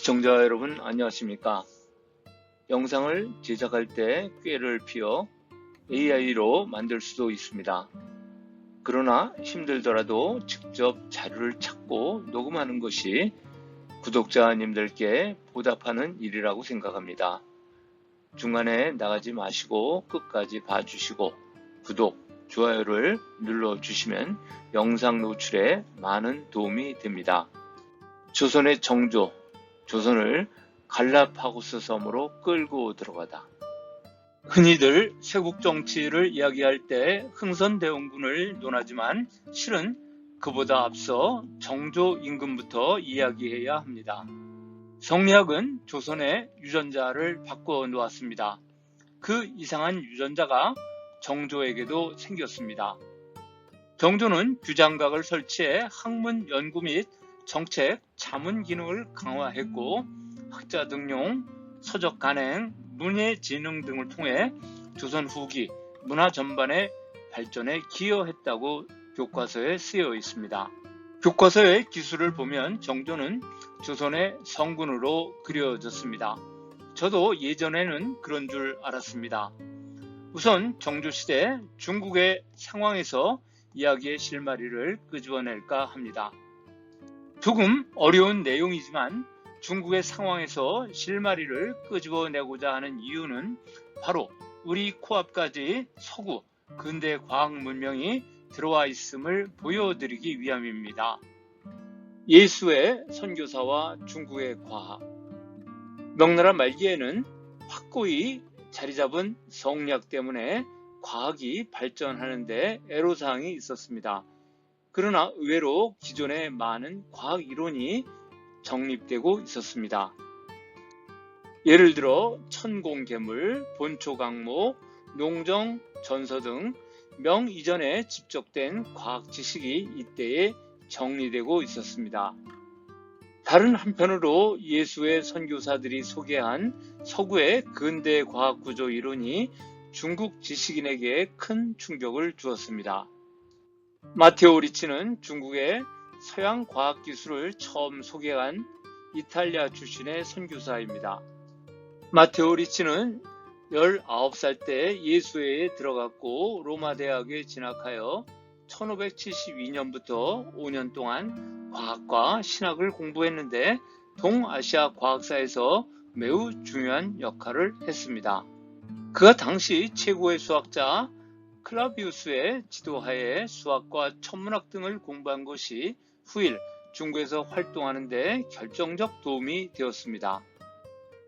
시청자 여러분 안녕하십니까? 영상을 제작할 때 꾀를 피워 AI로 만들 수도 있습니다. 그러나 힘들더라도 직접 자료를 찾고 녹음하는 것이 구독자님들께 보답하는 일이라고 생각합니다. 중간에 나가지 마시고 끝까지 봐주시고 구독, 좋아요를 눌러주시면 영상 노출에 많은 도움이 됩니다. 조선의 정조, 조선을 갈라파고스 섬으로 끌고 들어가다. 흔히들 세국 정치를 이야기할 때 흥선대원군을 논하지만 실은 그보다 앞서 정조 임금부터 이야기해야 합니다. 성리학은 조선의 유전자를 바꿔 놓았습니다. 그 이상한 유전자가 정조에게도 생겼습니다. 정조는 규장각을 설치해 학문 연구 및 정책, 자문 기능을 강화했고 학자 등용, 서적 간행, 문예 진흥 등을 통해 조선 후기 문화 전반의 발전에 기여했다고 교과서에 쓰여 있습니다. 교과서의 기술을 보면 정조는 조선의 성군으로 그려졌습니다. 저도 예전에는 그런 줄 알았습니다. 우선 정조시대 중국의 상황에서 이야기의 실마리를 끄집어낼까 합니다. 조금 어려운 내용이지만 중국의 상황에서 실마리를 끄집어내고자 하는 이유는 바로 우리 코앞까지 서구 근대 과학 문명이 들어와 있음을 보여드리기 위함입니다. 예수의 선교사와 중국의 과학. 명나라 말기에는 확고히 자리잡은 성리학 때문에 과학이 발전하는데 애로사항이 있었습니다. 그러나 의외로 기존의 많은 과학 이론이 정립되고 있었습니다. 예를 들어 천공괴물, 본초강목, 농정, 전서 등 명 이전에 집적된 과학 지식이 이때에 정리되고 있었습니다. 다른 한편으로 예수의 선교사들이 소개한 서구의 근대 과학 구조 이론이 중국 지식인에게 큰 충격을 주었습니다. 마테오 리치는 중국의 서양 과학 기술을 처음 소개한 이탈리아 출신의 선교사입니다. 마테오 리치는 19살 때 예수회에 들어갔고 로마 대학에 진학하여 1572년부터 5년 동안 과학과 신학을 공부했는데 동아시아 과학사에서 매우 중요한 역할을 했습니다. 그가 당시 최고의 수학자 클라비우스의 지도하에 수학과 천문학 등을 공부한 것이 후일 중국에서 활동하는 데 결정적 도움이 되었습니다.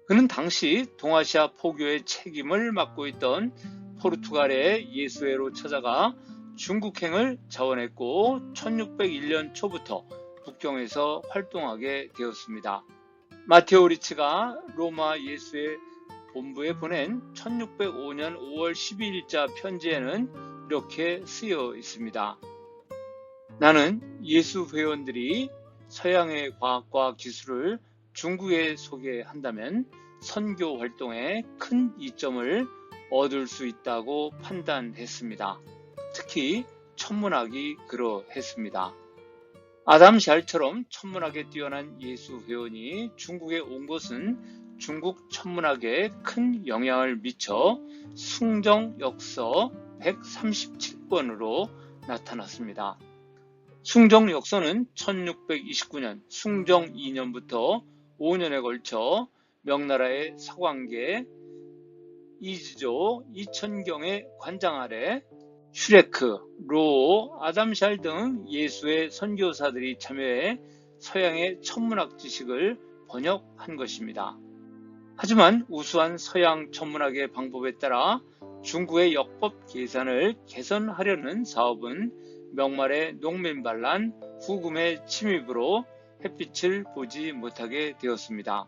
그는 당시 동아시아 포교의 책임을 맡고 있던 포르투갈의 예수회로 찾아가 중국행을 자원했고 1601년 초부터 북경에서 활동하게 되었습니다. 마테오 리치가 로마 예수회 본부에 보낸 1605년 5월 12일자 편지에는 이렇게 쓰여 있습니다. 나는 예수 회원들이 서양의 과학과 기술을 중국에 소개한다면 선교 활동에 큰 이점을 얻을 수 있다고 판단했습니다. 특히 천문학이 그러했습니다. 아담 샬처럼 천문학에 뛰어난 예수 회원이 중국에 온 것은 중국 천문학에 큰 영향을 미쳐 숭정역서 137권으로 나타났습니다. 숭정역서는 1629년 숭정 2년부터 5년에 걸쳐 명나라의 서광계 이지조 이천경의 관장 아래 슈레크, 로오, 아담샬 등 예수의 선교사들이 참여해 서양의 천문학 지식을 번역한 것입니다. 하지만 우수한 서양 천문학의 방법에 따라 중국의 역법 계산을 개선하려는 사업은 명말의 농민반란, 후금의 침입으로 햇빛을 보지 못하게 되었습니다.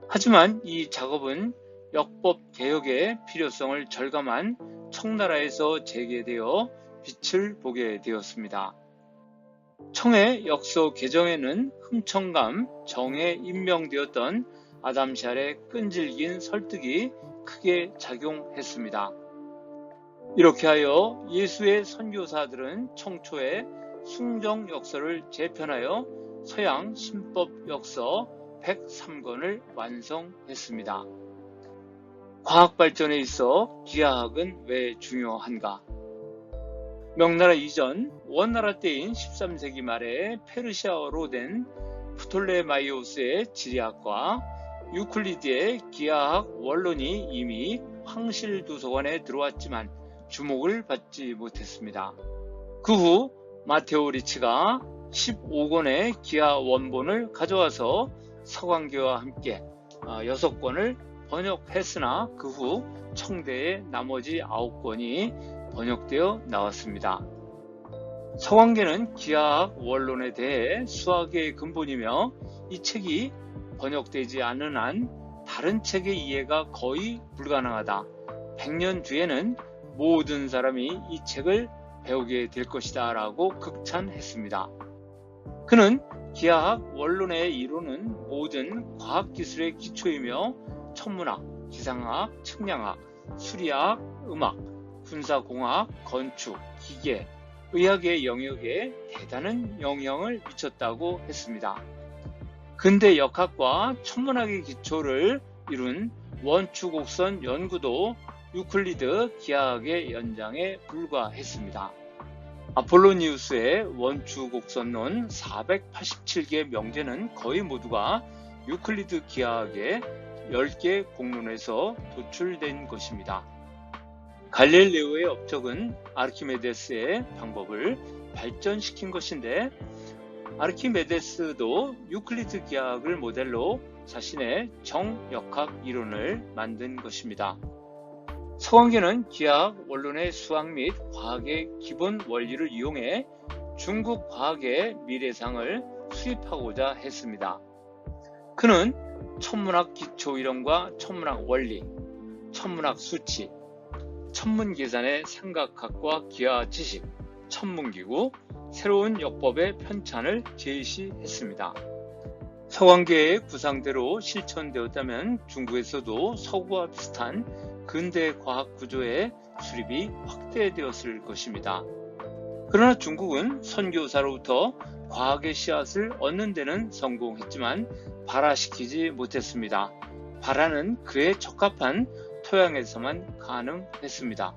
하지만 이 작업은 역법 개혁의 필요성을 절감한 청나라에서 재개되어 빛을 보게 되었습니다. 청의 역서 개정에는 흠청감 정에 임명되었던 아담샬의 끈질긴 설득이 크게 작용했습니다. 이렇게 하여 예수의 선교사들은 청초에 숭정 역서를 재편하여 서양 신법 역서 103권을 완성했습니다. 과학 발전에 있어 기하학은 왜 중요한가? 명나라 이전 원나라 때인 13세기 말에 페르시아어로 된 프톨레마이오스의 지리학과 유클리드의 기하학 원론이 이미 황실도서관에 들어왔지만 주목을 받지 못했습니다. 그 후 마테오 리치가 15권의 기하 원본을 가져와서 서광계와 함께 6권을 번역했으나 그 후 청대의 나머지 9권이 번역되어 나왔습니다. 서광계는 기하학 원론에 대해 수학의 근본이며 이 책이 번역되지 않은 한 다른 책의 이해가 거의 불가능하다. 100년 뒤에는 모든 사람이 이 책을 배우게 될 것이다 라고 극찬했습니다. 그는 기하학 원론의 이론은 모든 과학기술의 기초이며 천문학, 기상학, 측량학, 수리학, 음악, 군사공학, 건축, 기계, 의학의 영역에 대단한 영향을 미쳤다고 했습니다. 근대 역학과 천문학의 기초를 이룬 원추곡선 연구도 유클리드 기하학의 연장에 불과했습니다. 아폴로니우스의 원추곡선론 487개 명제는 거의 모두가 유클리드 기하학의 10개 공론에서 도출된 것입니다. 갈릴레오의 업적은 아르키메데스의 방법을 발전시킨 것인데 아르키메데스도 유클리드 기하학을 모델로 자신의 정역학 이론을 만든 것입니다. 서광계는 기하학 원론의 수학 및 과학의 기본 원리를 이용해 중국 과학의 미래상을 수립하고자 했습니다. 그는 천문학 기초 이론과 천문학 원리, 천문학 수치, 천문계산의 삼각학과 기하 지식, 천문기구, 새로운 역법의 편찬을 제시했습니다. 서광계의 구상대로 실천되었다면 중국에서도 서구와 비슷한 근대 과학 구조의 수립이 확대되었을 것입니다. 그러나 중국은 선교사로부터 과학의 씨앗을 얻는 데는 성공했지만 발화시키지 못했습니다. 발화는 그에 적합한 토양에서만 가능했습니다.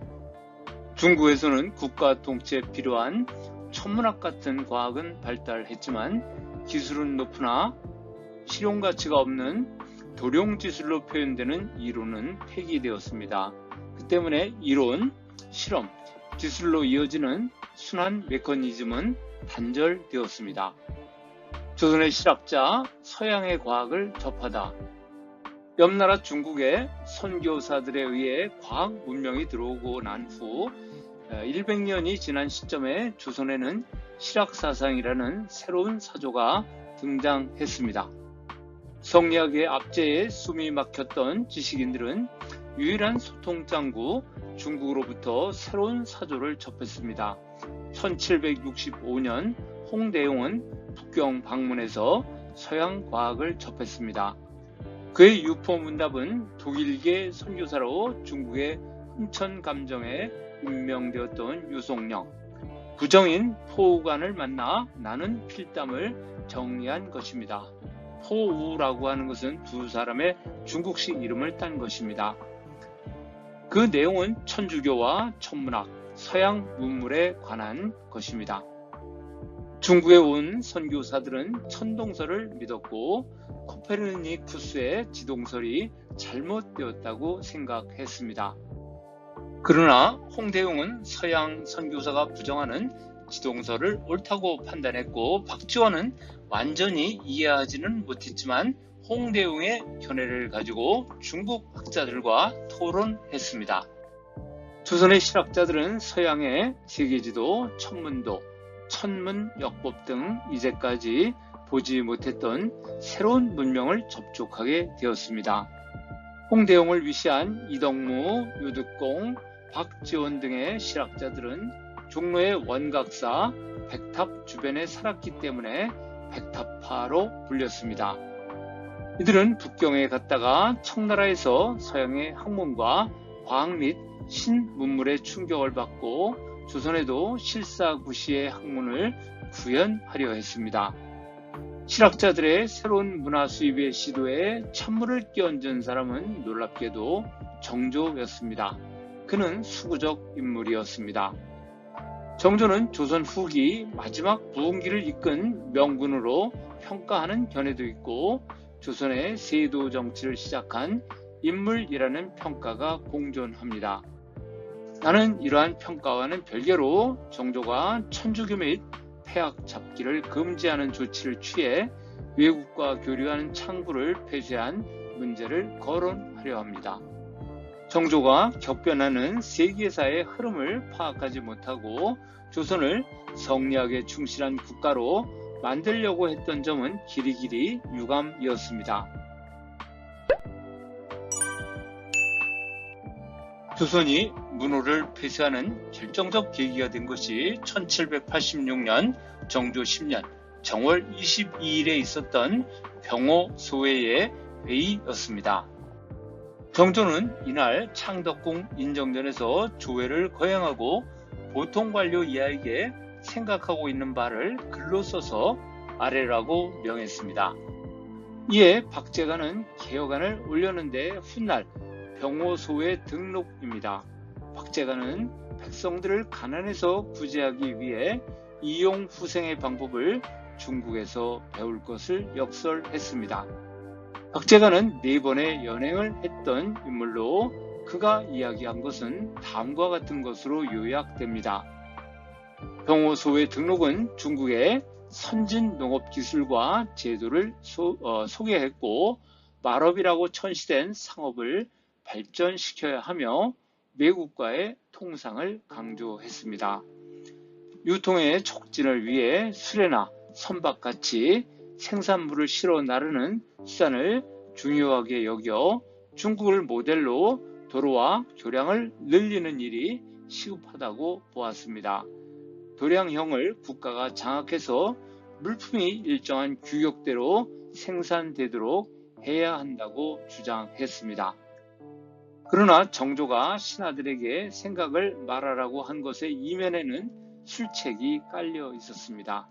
중국에서는 국가 통치에 필요한 천문학 같은 과학은 발달했지만 기술은 높으나 실용가치가 없는 도룡지술로 표현되는 이론은 폐기되었습니다. 그 때문에 이론, 실험, 기술로 이어지는 순환 메커니즘은 단절되었습니다. 조선의 실학자 서양의 과학을 접하다. 옆나라 중국의 선교사들에 의해 과학 문명이 들어오고 난 후 100년이 지난 시점에 조선에는 실학사상이라는 새로운 사조가 등장했습니다. 성리학의 압제에 숨이 막혔던 지식인들은 유일한 소통장구 중국으로부터 새로운 사조를 접했습니다. 1765년 홍대용은 북경 방문해서 서양 과학을 접했습니다. 그의 유포문답은 독일계 선교사로 중국의 훈천감정에 임명되었던 유송령, 부정인 포우관을 만나 나눈 필담을 정리한 것입니다. 포우라고 하는 것은 두 사람의 중국식 이름을 딴 것입니다. 그 내용은 천주교와 천문학, 서양 문물에 관한 것입니다. 중국에 온 선교사들은 천동설을 믿었고 코페르니쿠스의 지동설이 잘못되었다고 생각했습니다. 그러나 홍대용은 서양 선교사가 부정하는 지동설을 옳다고 판단했고 박지원은 완전히 이해하지는 못했지만 홍대용의 견해를 가지고 중국 학자들과 토론했습니다. 조선의 실학자들은 서양의 세계지도, 천문도, 천문역법 등 이제까지 보지 못했던 새로운 문명을 접촉하게 되었습니다. 홍대용을 위시한 이덕무, 유득공, 박지원 등의 실학자들은 종로의 원각사 백탑 주변에 살았기 때문에 백탑파로 불렸습니다. 이들은 북경에 갔다가 청나라에서 서양의 학문과 과학 및 신문물에 충격을 받고 조선에도 실사구시의 학문을 구현하려 했습니다. 실학자들의 새로운 문화 수입의 시도에 찬물을 끼얹은 사람은 놀랍게도 정조였습니다. 그는 수구적 인물이었습니다. 정조는 조선 후기 마지막 부흥기를 이끈 명군으로 평가하는 견해도 있고 조선의 세도 정치를 시작한 인물이라는 평가가 공존합니다. 나는 이러한 평가와는 별개로 정조가 천주교 및 폐학 잡기를 금지하는 조치를 취해 외국과 교류하는 창구를 폐쇄한 문제를 거론하려 합니다. 정조가 격변하는 세계사의 흐름을 파악하지 못하고 조선을 성리학에 충실한 국가로 만들려고 했던 점은 길이길이 유감이었습니다. 조선이 문호를 폐쇄하는 결정적 계기가 된 것이 1786년 정조 10년 정월 22일에 있었던 병호 소회의 회의였습니다. 정조는 이날 창덕궁 인정전에서 조회를 거행하고 보통 관료 이하에게 생각하고 있는 바를 글로 써서 아래라고 명했습니다. 이에 박제관은 개혁안을 올렸는데 훗날 병호소회 등록입니다. 박제관은 백성들을 가난에서 구제하기 위해 이용후생의 방법을 중국에서 배울 것을 역설했습니다. 박제관은 4번의 연행을 했던 인물로 그가 이야기한 것은 다음과 같은 것으로 요약됩니다. 병호소회 등록은 중국의 선진 농업기술과 제도를 소개했고 말업이라고 천시된 상업을 발전시켜야 하며 외국과의 통상을 강조했습니다. 유통의 촉진을 위해 수레나 선박같이 생산물을 실어 나르는 수단을 중요하게 여겨 중국을 모델로 도로와 교량을 늘리는 일이 시급하다고 보았습니다. 도량형을 국가가 장악해서 물품이 일정한 규격대로 생산되도록 해야 한다고 주장했습니다. 그러나 정조가 신하들에게 생각을 말하라고 한 것의 이면에는 술책이 깔려 있었습니다.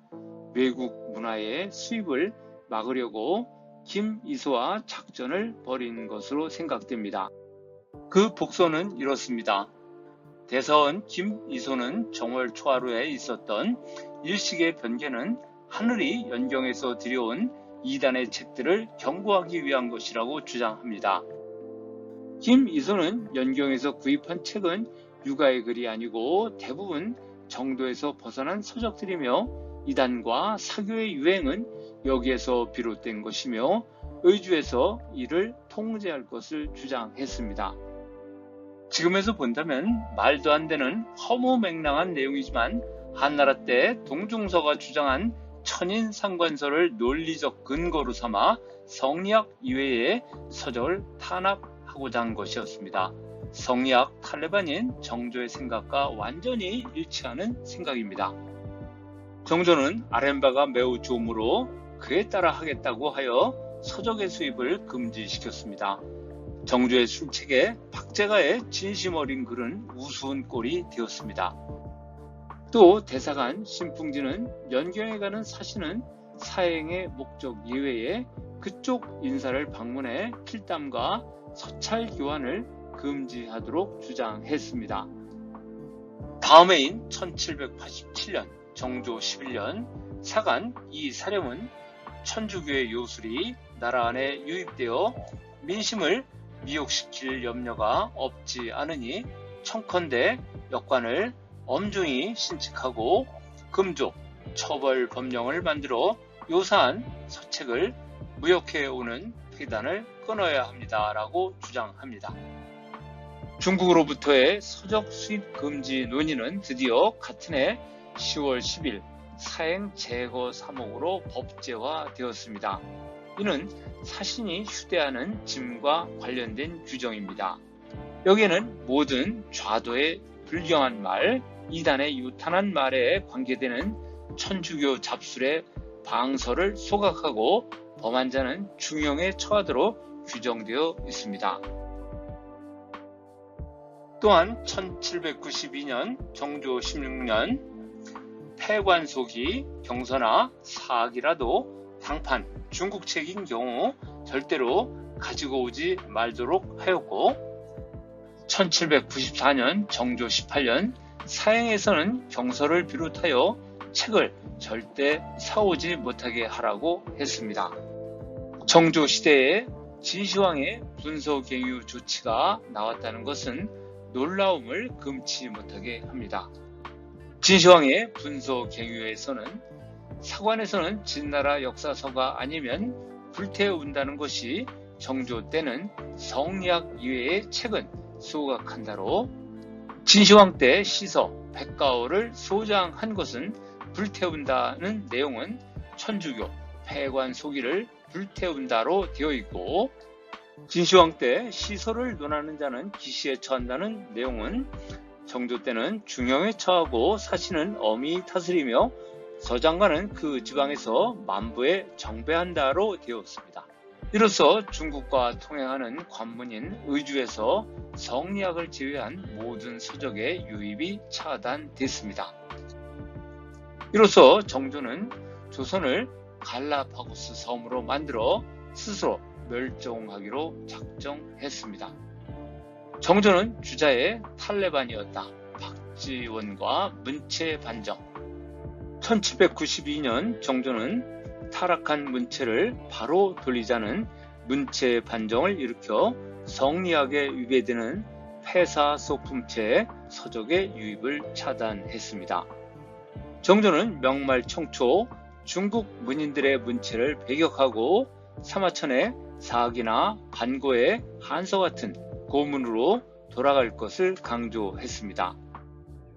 외국 문화의 수입을 막으려고 김이소와 작전을 벌인 것으로 생각됩니다. 그 복선은 이렇습니다. 대서원 김이소는 정월 초하루에 있었던 일식의 변개는 하늘이 연경에서 들여온 이단의 책들을 경고하기 위한 것이라고 주장합니다. 김이소는 연경에서 구입한 책은 유가의 글이 아니고 대부분 정도에서 벗어난 서적들이며 이단과 사교의 유행은 여기에서 비롯된 것이며 의주에서 이를 통제할 것을 주장했습니다. 지금에서 본다면 말도 안 되는 허무맹랑한 내용이지만 한나라 때 동중서가 주장한 천인상관서를 논리적 근거로 삼아 성리학 이외의 서적을 탄압하고자 한 것이었습니다. 성리학 탈레반인 정조의 생각과 완전히 일치하는 생각입니다. 정조는 아렌바가 매우 좋으므로 그에 따라 하겠다고 하여 서적의 수입을 금지시켰습니다. 정조의 술책에 박제가의 진심 어린 글은 우스운 꼴이 되었습니다. 또 대사관 신풍지는 연경에 가는 사신은 사행의 목적 이외에 그쪽 인사를 방문해 필담과 서찰 교환을 금지하도록 주장했습니다. 다음 해인 1787년 정조 11년 사간 이사령은 천주교의 요술이 나라 안에 유입되어 민심을 미혹시킬 염려가 없지 않으니 청컨대 역관을 엄중히 신칙하고 금조, 처벌 법령을 만들어 요사한 서책을 무역해오는 폐단을 끊어야 합니다. 라고 주장합니다. 중국으로부터의 서적 수입 금지 논의는 드디어 같은 해 10월 10일 사행 제거 사목으로 법제화되었습니다. 이는 사신이 휴대하는 짐과 관련된 규정입니다. 여기에는 모든 좌도의 불경한 말, 이단의 유탄한 말에 관계되는 천주교 잡술의 방설을 소각하고 범한 자는 중형에 처하도록 규정되어 있습니다. 또한 1792년 정조 16년 폐관속이 경서나 사학이라도 당판 중국책인 경우 절대로 가지고 오지 말도록 하였고, 1794년 정조 18년 사행에서는 경서를 비롯하여 책을 절대 사오지 못하게 하라고 했습니다. 정조 시대에 진시황의 분서갱유 조치가 나왔다는 것은 놀라움을 금치 못하게 합니다. 진시황의 분서갱유에서는 사관에서는 진나라 역사서가 아니면 불태운다는 것이 정조 때는 성리학 이외의 책은 소각한다로, 진시황 때 시서 백가호를 소장한 것은 불태운다는 내용은 천주교 폐관 소기를 불태운다로 되어 있고, 진시황 때 시서를 논하는 자는 기시에 처한다는 내용은 정조 때는 중형에 처하고 사신은 엄히 다스리며 서장관은 그 지방에서 만부에 정배한다로 되었습니다. 이로써 중국과 통행하는 관문인 의주에서 성리학을 제외한 모든 서적의 유입이 차단됐습니다. 이로써 정조는 조선을 갈라파고스 섬으로 만들어 스스로 멸종하기로 작정했습니다. 정조는 주자의 탈레반이었다. 박지원과 문체 반정. 1792년 정조는 타락한 문체를 바로 돌리자는 문체 반정을 일으켜 성리학에 위배되는 폐사 소품체 서적의 유입을 차단했습니다. 정조는 명말 청초 중국 문인들의 문체를 배격하고 사마천의 사학이나 반고의 한서 같은 고문으로 돌아갈 것을 강조했습니다.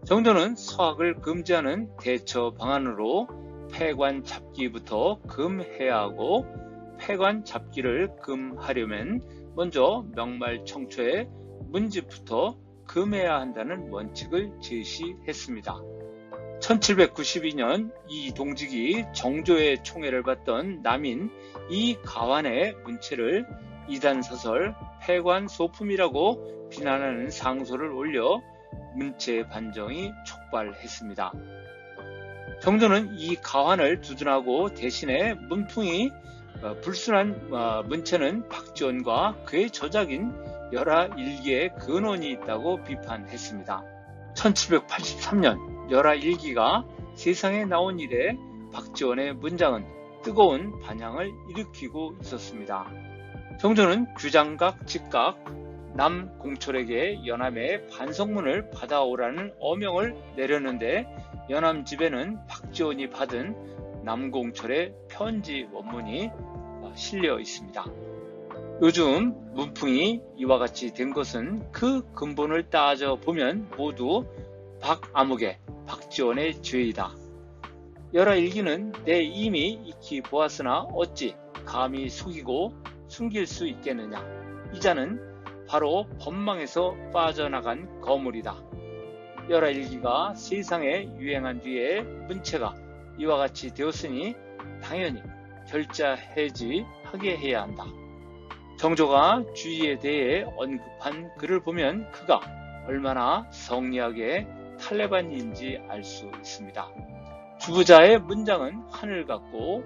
정조는 서학을 금지하는 대처 방안으로 폐관 잡기부터 금해야 하고, 폐관 잡기를 금하려면 먼저 명말 청초의 문집부터 금해야 한다는 원칙을 제시했습니다. 1792년 이 동직이 정조의 총애를 받던 남인 이 가환의 문체를 이단사설 폐관 소품이라고 비난하는 상소를 올려 문체 반정이 촉발했습니다. 정조는 이 가환을 두둔하고 대신에 문풍이 불순한 문체는 박지원과 그의 저작인 열하 일기에 근원이 있다고 비판했습니다. 1783년 열하 일기가 세상에 나온 이래 박지원의 문장은 뜨거운 반향을 일으키고 있었습니다. 정조는 규장각 즉각 남공철에게 연암의 반성문을 받아오라는 어명을 내렸는데, 연암집에는 박지원이 받은 남공철의 편지 원문이 실려 있습니다. 요즘 문풍이 이와 같이 된 것은 그 근본을 따져보면 모두 박아무개, 박지원의 죄이다. 열하일기는 내 이미 익히 보았으나 어찌 감히 속이고 숨길 수 있겠느냐. 이 자는 바로 법망에서 빠져나간 거물이다. 열하일기가 세상에 유행한 뒤에 문체가 이와 같이 되었으니 당연히 결자 해지하게 해야 한다. 정조가 주의에 대해 언급한 글을 보면 그가 얼마나 성리학의 탈레반인지 알 수 있습니다. 주부자의 문장은 하늘 같고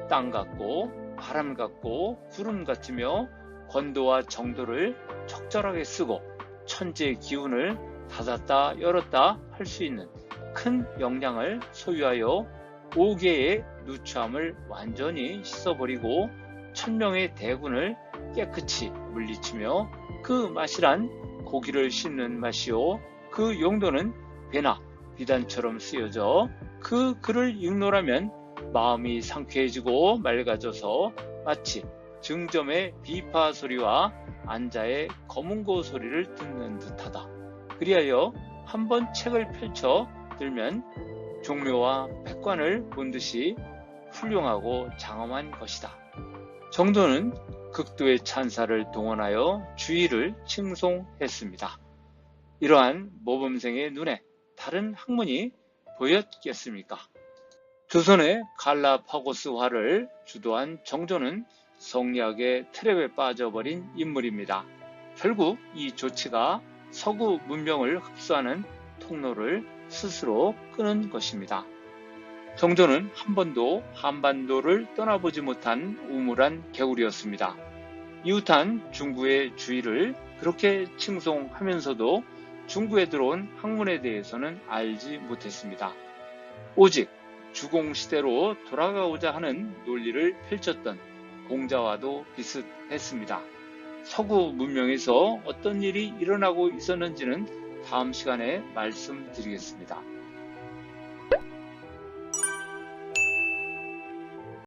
땅 같고 바람 같고 구름 같으며 권도와 정도를 적절하게 쓰고 천재의 기운을 닫았다 열었다 할 수 있는 큰 역량을 소유하여 5개의 누추함을 완전히 씻어버리고 1000명의 대군을 깨끗이 물리치며 그 맛이란 고기를 씹는 맛이요 그 용도는 배나 비단처럼 쓰여져 그 글을 읽노라면 마음이 상쾌해지고 맑아져서 마치 증점의 비파 소리와 안자의 거문고 소리를 듣는 듯하다. 그리하여 한번 책을 펼쳐 들면 종묘와 백관을 본 듯이 훌륭하고 장엄한 것이다. 정조는 극도의 찬사를 동원하여 주의를 칭송했습니다. 이러한 모범생의 눈에 다른 학문이 보였겠습니까? 조선의 갈라파고스화를 주도한 정조는 성리학의 트랩에 빠져버린 인물입니다. 결국 이 조치가 서구 문명을 흡수하는 통로를 스스로 끄는 것입니다. 정조는 한 번도 한반도를 떠나보지 못한 우물한 개구리였습니다. 이웃한 중구의 주의를 그렇게 칭송하면서도 중구에 들어온 학문에 대해서는 알지 못했습니다. 오직 주공시대로 돌아가고자 하는 논리를 펼쳤던 공자와도 비슷했습니다. 서구 문명에서 어떤 일이 일어나고 있었는지는 다음 시간에 말씀드리겠습니다.